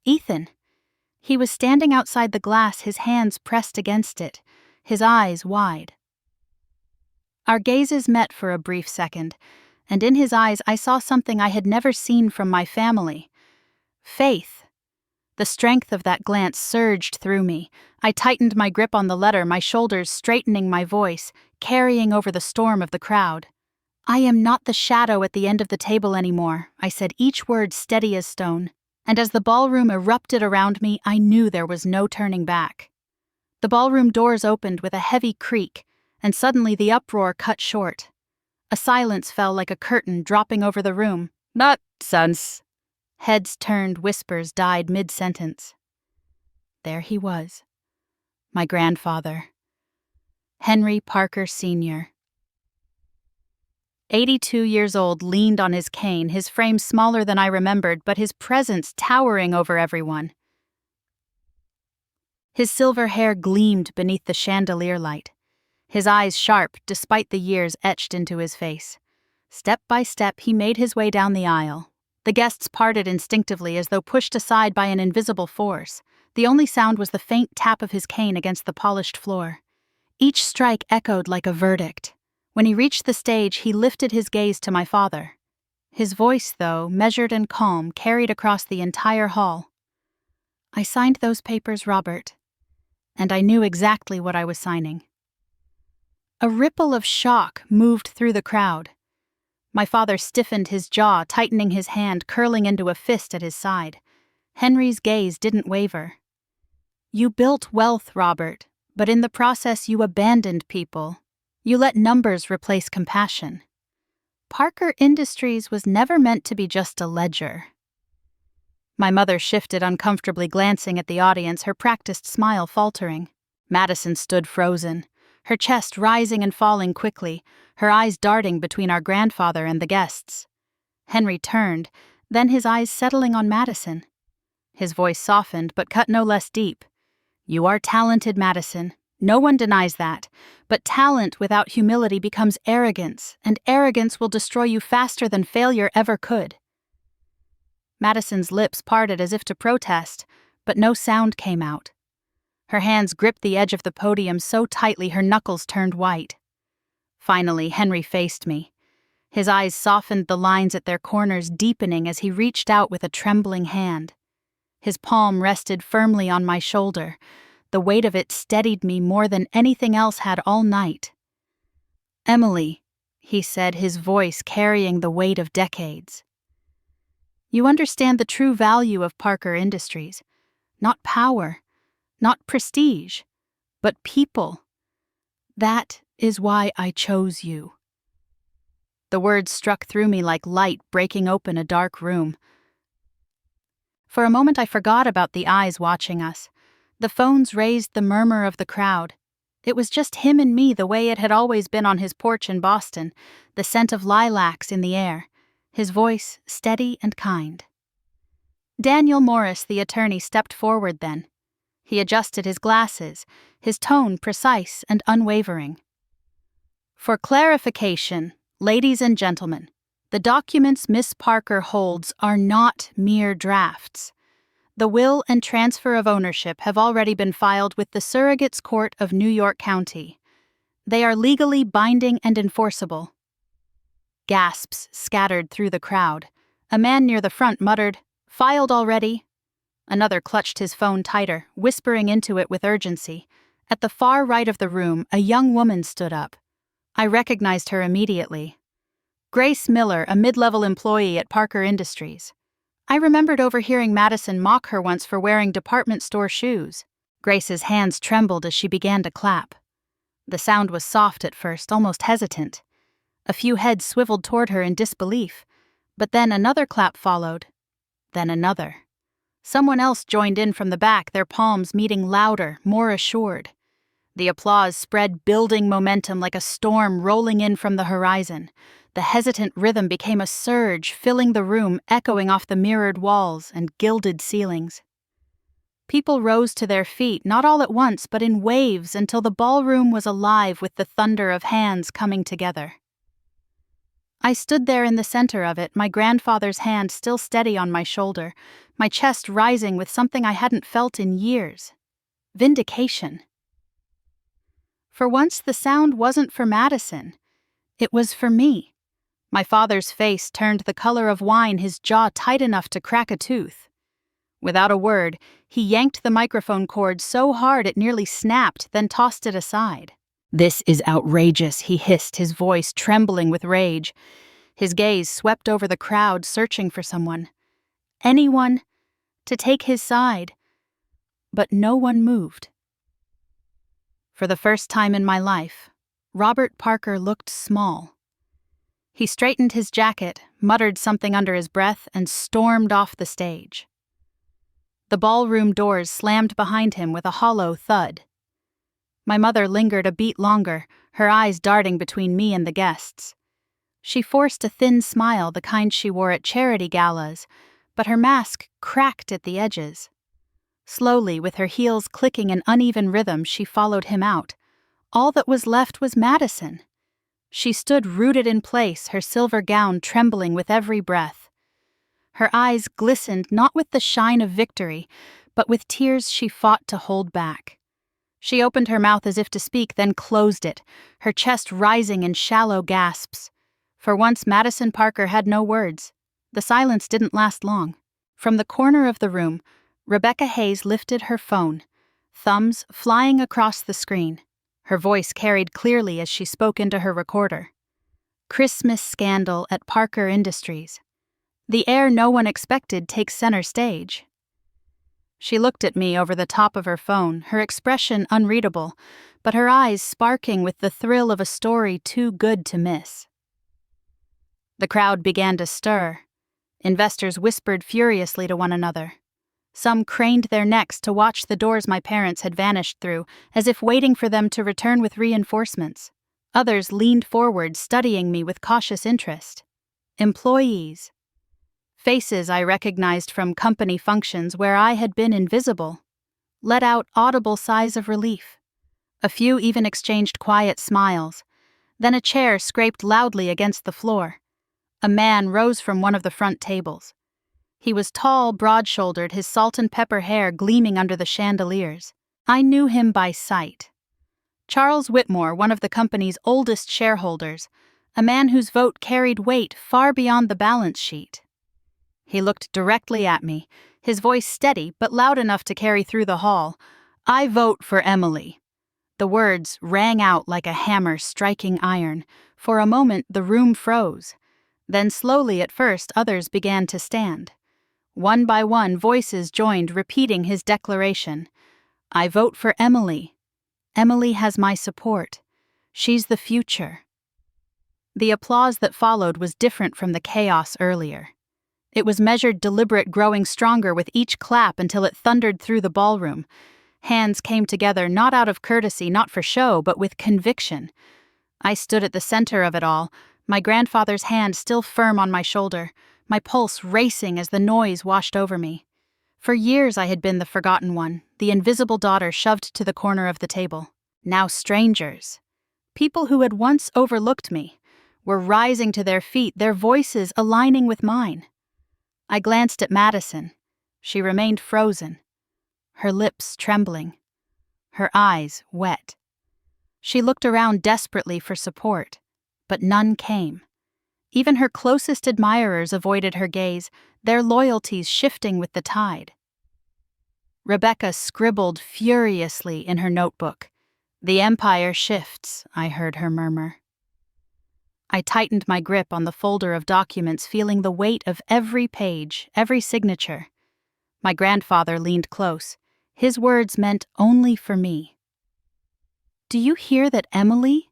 Ethan. He was standing outside the glass, his hands pressed against it, his eyes wide. Our gazes met for a brief second, and in his eyes I saw something I had never seen from my family. Faith. The strength of that glance surged through me. I tightened my grip on the letter, my shoulders straightening, my voice carrying over the storm of the crowd. "I am not the shadow at the end of the table anymore," I said, each word steady as stone. And as the ballroom erupted around me, I knew there was no turning back. The ballroom doors opened with a heavy creak, and suddenly the uproar cut short. A silence fell like a curtain dropping over the room. "Nonsense!" Heads turned, whispers died mid-sentence. There he was. My grandfather. Henry Parker Sr. 82 years old, leaned on his cane, his frame smaller than I remembered, but his presence towering over everyone. His silver hair gleamed beneath the chandelier light, his eyes sharp despite the years etched into his face. Step by step, he made his way down the aisle. The guests parted instinctively as though pushed aside by an invisible force. The only sound was the faint tap of his cane against the polished floor. Each strike echoed like a verdict. When he reached the stage, he lifted his gaze to my father. His voice, though, measured and calm, carried across the entire hall. "I signed those papers, Robert, and I knew exactly what I was signing." A ripple of shock moved through the crowd. My father stiffened his jaw, tightening his hand, curling into a fist at his side. Henry's gaze didn't waver. "You built wealth, Robert, but in the process you abandoned people. You let numbers replace compassion. Parker Industries was never meant to be just a ledger." My mother shifted uncomfortably, glancing at the audience, her practiced smile faltering. Madison stood frozen, her chest rising and falling quickly, her eyes darting between our grandfather and the guests. Henry turned, then his eyes settling on Madison. His voice softened, but cut no less deep. "You are talented, Madison. No one denies that. But talent without humility becomes arrogance, and arrogance will destroy you faster than failure ever could." Madison's lips parted as if to protest, but no sound came out. Her hands gripped the edge of the podium so tightly her knuckles turned white. Finally, Henry faced me. His eyes softened, the lines at their corners deepening as he reached out with a trembling hand. His palm rested firmly on my shoulder. The weight of it steadied me more than anything else had all night. "Emily," he said, his voice carrying the weight of decades. "You understand the true value of Parker Industries. Not power, not prestige, but people. That is why I chose you." The words struck through me like light breaking open a dark room. For a moment I forgot about the eyes watching us. The phones raised the murmur of the crowd. It was just him and me, the way it had always been on his porch in Boston, the scent of lilacs in the air, his voice steady and kind. Daniel Morris, the attorney, stepped forward then. He adjusted his glasses, his tone precise and unwavering. "For clarification, ladies and gentlemen, the documents Miss Parker holds are not mere drafts. The will and transfer of ownership have already been filed with the Surrogates Court of New York County. They are legally binding and enforceable." Gasps scattered through the crowd. A man near the front muttered, "Filed already." Another clutched his phone tighter, whispering into it with urgency. At the far right of the room, a young woman stood up. I recognized her immediately. Grace Miller, a mid-level employee at Parker Industries. I remembered overhearing Madison mock her once for wearing department store shoes. Grace's hands trembled as she began to clap. The sound was soft at first, almost hesitant. A few heads swiveled toward her in disbelief, but then another clap followed. Then another. Someone else joined in from the back, their palms meeting louder, more assured. The applause spread, building momentum like a storm rolling in from the horizon. The hesitant rhythm became a surge, filling the room, echoing off the mirrored walls and gilded ceilings. People rose to their feet, not all at once, but in waves, until the ballroom was alive with the thunder of hands coming together. I stood there in the center of it, my grandfather's hand still steady on my shoulder, my chest rising with something I hadn't felt in years. Vindication. For once, the sound wasn't for Madison. It was for me. My father's face turned the color of wine, his jaw tight enough to crack a tooth. Without a word, he yanked the microphone cord so hard it nearly snapped, then tossed it aside. "This is outrageous," he hissed, his voice trembling with rage. His gaze swept over the crowd, searching for someone. Anyone to take his side. But no one moved. For the first time in my life, Robert Parker looked small. He straightened his jacket, muttered something under his breath, and stormed off the stage. The ballroom doors slammed behind him with a hollow thud. My mother lingered a beat longer, her eyes darting between me and the guests. She forced a thin smile, the kind she wore at charity galas, but her mask cracked at the edges. Slowly, with her heels clicking in uneven rhythm, she followed him out. All that was left was Madison. She stood rooted in place, her silver gown trembling with every breath. Her eyes glistened not with the shine of victory, but with tears she fought to hold back. She opened her mouth as if to speak, then closed it, her chest rising in shallow gasps. For once, Madison Parker had no words. The silence didn't last long. From the corner of the room, Rebecca Hayes lifted her phone, thumbs flying across the screen. Her voice carried clearly as she spoke into her recorder. Christmas scandal at Parker Industries. The heir no one expected takes center stage. She looked at me over the top of her phone, her expression unreadable, but her eyes sparking with the thrill of a story too good to miss. The crowd began to stir. Investors whispered furiously to one another. Some craned their necks to watch the doors my parents had vanished through, as if waiting for them to return with reinforcements. Others leaned forward, studying me with cautious interest. Employees. Faces I recognized from company functions where I had been invisible, let out audible sighs of relief. A few even exchanged quiet smiles. Then a chair scraped loudly against the floor. A man rose from one of the front tables. He was tall, broad-shouldered, his salt and pepper hair gleaming under the chandeliers. I knew him by sight. Charles Whitmore, one of the company's oldest shareholders, a man whose vote carried weight far beyond the balance sheet. He looked directly at me, his voice steady but loud enough to carry through the hall. "I vote for Emily." The words rang out like a hammer striking iron. For a moment the room froze. Then slowly at first others began to stand. One by one voices joined, repeating his declaration. "I vote for Emily. Emily has my support. She's the future." The applause that followed was different from the chaos earlier. It was measured, deliberate, growing stronger with each clap until it thundered through the ballroom. Hands came together not out of courtesy, not for show, but with conviction. I stood at the center of it all, my grandfather's hand still firm on my shoulder, my pulse racing as the noise washed over me. For years I had been the forgotten one, the invisible daughter shoved to the corner of the table. Now strangers, people who had once overlooked me, were rising to their feet, their voices aligning with mine. I glanced at Madison. She remained frozen, her lips trembling, her eyes wet. She looked around desperately for support, but none came. Even her closest admirers avoided her gaze, their loyalties shifting with the tide. Rebecca scribbled furiously in her notebook. "The empire shifts," I heard her murmur. I tightened my grip on the folder of documents, feeling the weight of every page, every signature. My grandfather leaned close. His words meant only for me. "Do you hear that, Emily?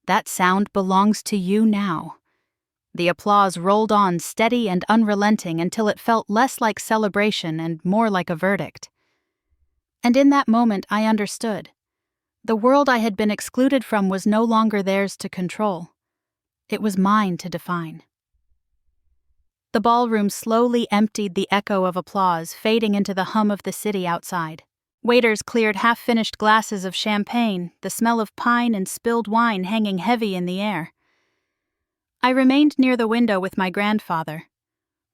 That sound belongs to you now." The applause rolled on, steady and unrelenting, until it felt less like celebration and more like a verdict. And in that moment I understood. The world I had been excluded from was no longer theirs to control. It was mine to define. The ballroom slowly emptied, the echo of applause fading into the hum of the city outside. Waiters cleared half-finished glasses of champagne, the smell of pine and spilled wine hanging heavy in the air. I remained near the window with my grandfather,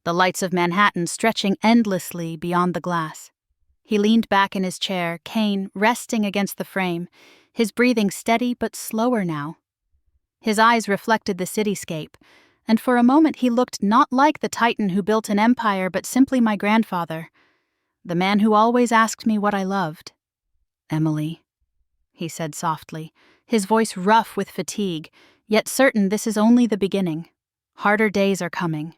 the lights of Manhattan stretching endlessly beyond the glass. He leaned back in his chair, cane resting against the frame, his breathing steady but slower now. His eyes reflected the cityscape, and for a moment he looked not like the titan who built an empire, but simply my grandfather, the man who always asked me what I loved. "Emily," he said softly, his voice rough with fatigue, yet certain this is only the beginning. "Harder days are coming.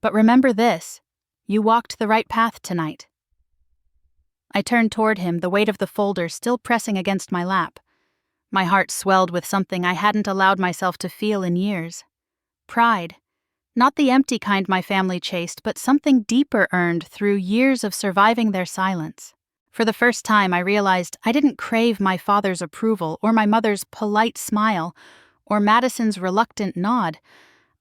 But remember this, you walked the right path tonight." I turned toward him, the weight of the folder still pressing against my lap. My heart swelled with something I hadn't allowed myself to feel in years. Pride. Not the empty kind my family chased, but something deeper earned through years of surviving their silence. For the first time, I realized I didn't crave my father's approval or my mother's polite smile or Madison's reluctant nod.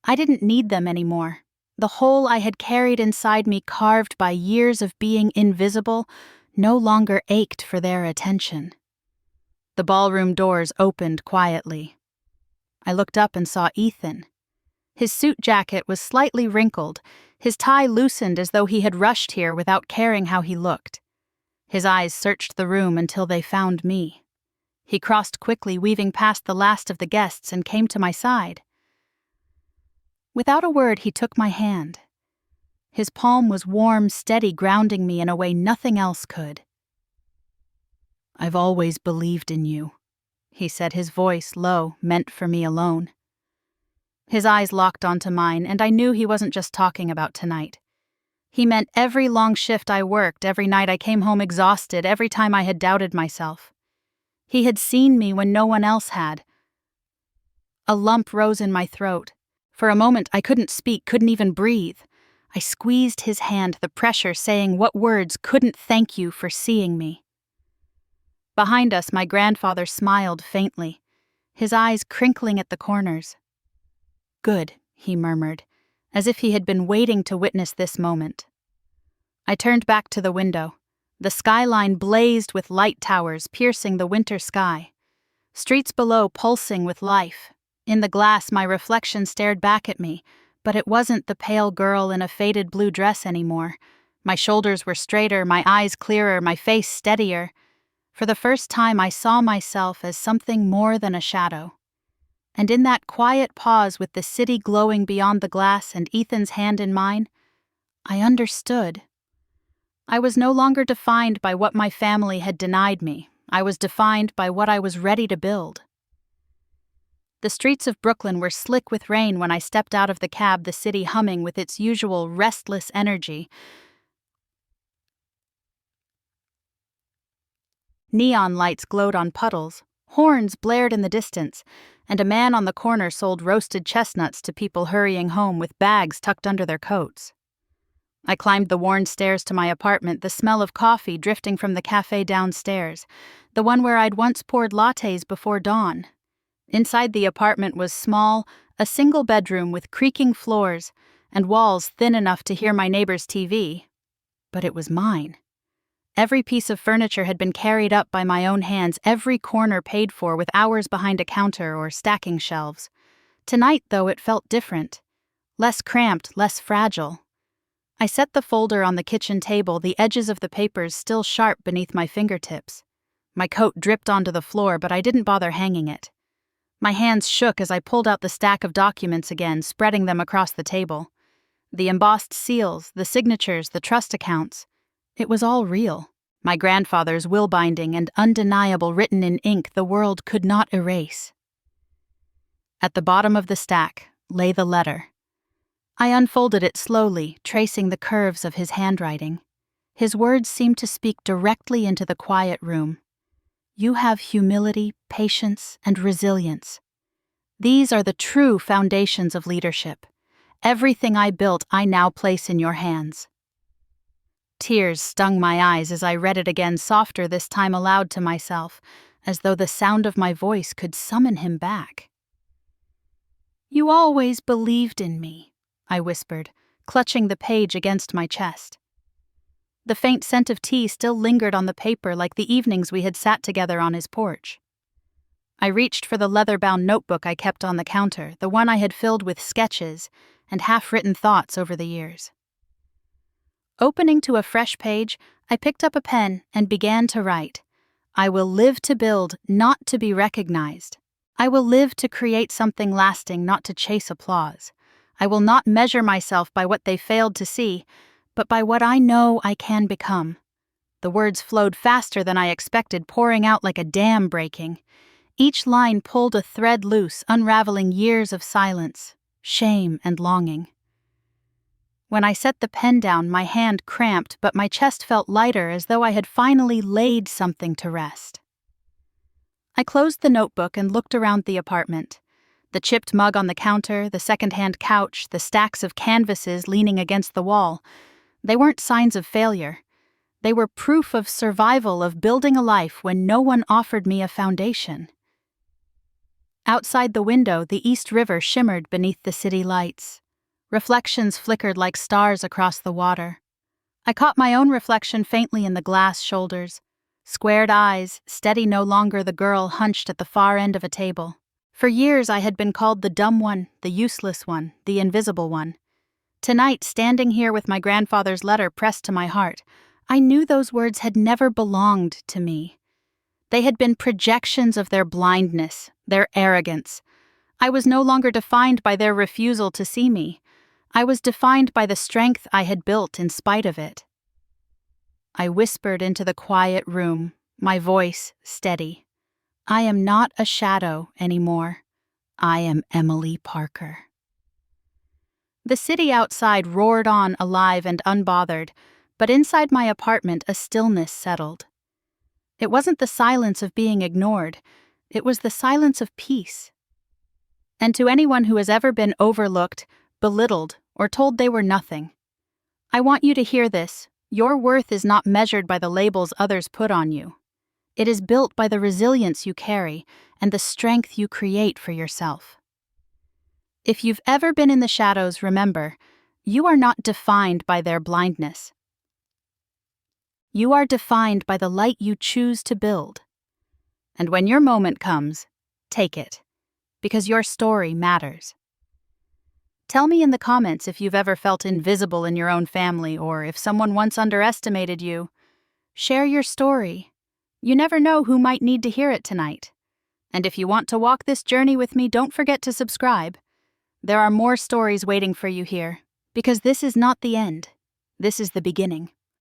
I didn't need them anymore. The hole I had carried inside me, carved by years of being invisible, no longer ached for their attention. The ballroom doors opened quietly. I looked up and saw Ethan. His suit jacket was slightly wrinkled, his tie loosened as though he had rushed here without caring how he looked. His eyes searched the room until they found me. He crossed quickly, weaving past the last of the guests, and came to my side. Without a word, he took my hand. His palm was warm, steady, grounding me in a way nothing else could. "I've always believed in you," he said, his voice low, meant for me alone. His eyes locked onto mine, and I knew he wasn't just talking about tonight. He meant every long shift I worked, every night I came home exhausted, every time I had doubted myself. He had seen me when no one else had. A lump rose in my throat. For a moment I couldn't speak, couldn't even breathe. I squeezed his hand, the pressure saying what words couldn't thank you for seeing me. Behind us, my grandfather smiled faintly, his eyes crinkling at the corners. "Good," he murmured, as if he had been waiting to witness this moment. I turned back to the window. The skyline blazed with light towers piercing the winter sky. Streets below pulsing with life. In the glass, my reflection stared back at me, but it wasn't the pale girl in a faded blue dress anymore. My shoulders were straighter, my eyes clearer, my face steadier. For the first time, I saw myself as something more than a shadow. And in that quiet pause with the city glowing beyond the glass and Ethan's hand in mine, I understood. I was no longer defined by what my family had denied me. I was defined by what I was ready to build. The streets of Brooklyn were slick with rain when I stepped out of the cab, the city humming with its usual restless energy. Neon lights glowed on puddles, horns blared in the distance, and a man on the corner sold roasted chestnuts to people hurrying home with bags tucked under their coats. I climbed the worn stairs to my apartment, the smell of coffee drifting from the cafe downstairs, the one where I'd once poured lattes before dawn. Inside the apartment was small, a single bedroom with creaking floors and walls thin enough to hear my neighbor's TV. But it was mine. Every piece of furniture had been carried up by my own hands, every corner paid for with hours behind a counter or stacking shelves. Tonight, though, it felt different. Less cramped, less fragile. I set the folder on the kitchen table, the edges of the papers still sharp beneath my fingertips. My coat dripped onto the floor, but I didn't bother hanging it. My hands shook as I pulled out the stack of documents again, spreading them across the table. The embossed seals, the signatures, the trust accounts. It was all real. My grandfather's will binding and undeniable written in ink the world could not erase. At the bottom of the stack lay the letter. I unfolded it slowly, tracing the curves of his handwriting. His words seemed to speak directly into the quiet room. You have humility, patience, and resilience. These are the true foundations of leadership. Everything I built I now place in your hands. Tears stung my eyes as I read it again, softer this time aloud to myself, as though the sound of my voice could summon him back. You always believed in me, I whispered, clutching the page against my chest. The faint scent of tea still lingered on the paper like the evenings we had sat together on his porch. I reached for the leather-bound notebook I kept on the counter, the one I had filled with sketches and half-written thoughts over the years. Opening to a fresh page, I picked up a pen and began to write. I will live to build, not to be recognized. I will live to create something lasting, not to chase applause. I will not measure myself by what they failed to see, but by what I know I can become. The words flowed faster than I expected, pouring out like a dam breaking. Each line pulled a thread loose, unraveling years of silence, shame, and longing. When I set the pen down, my hand cramped, but my chest felt lighter, as though I had finally laid something to rest. I closed the notebook and looked around the apartment. The chipped mug on the counter, the second-hand couch, the stacks of canvases leaning against the wall. They weren't signs of failure. They were proof of survival, of building a life when no one offered me a foundation. Outside the window, the East River shimmered beneath the city lights. Reflections flickered like stars across the water. I caught my own reflection faintly in the glass shoulders. Squared eyes, steady no longer the girl hunched at the far end of a table. For years I had been called the dumb one, the useless one, the invisible one. Tonight, standing here with my grandfather's letter pressed to my heart, I knew those words had never belonged to me. They had been projections of their blindness, their arrogance. I was no longer defined by their refusal to see me. I was defined by the strength I had built in spite of it. I whispered into the quiet room, my voice steady. I am not a shadow anymore. I am Emily Parker. The city outside roared on, alive and unbothered, but inside my apartment a stillness settled. It wasn't the silence of being ignored, it was the silence of peace. And to anyone who has ever been overlooked, belittled, or told they were nothing, I want you to hear this. Your worth is not measured by the labels others put on you. It is built by the resilience you carry and the strength you create for yourself. If you've ever been in the shadows, remember, you are not defined by their blindness. You are defined by the light you choose to build. And when your moment comes, take it, because your story matters. Tell me in the comments if you've ever felt invisible in your own family or if someone once underestimated you. Share your story. You never know who might need to hear it tonight. And if you want to walk this journey with me, don't forget to subscribe. There are more stories waiting for you here, because this is not the end. This is the beginning.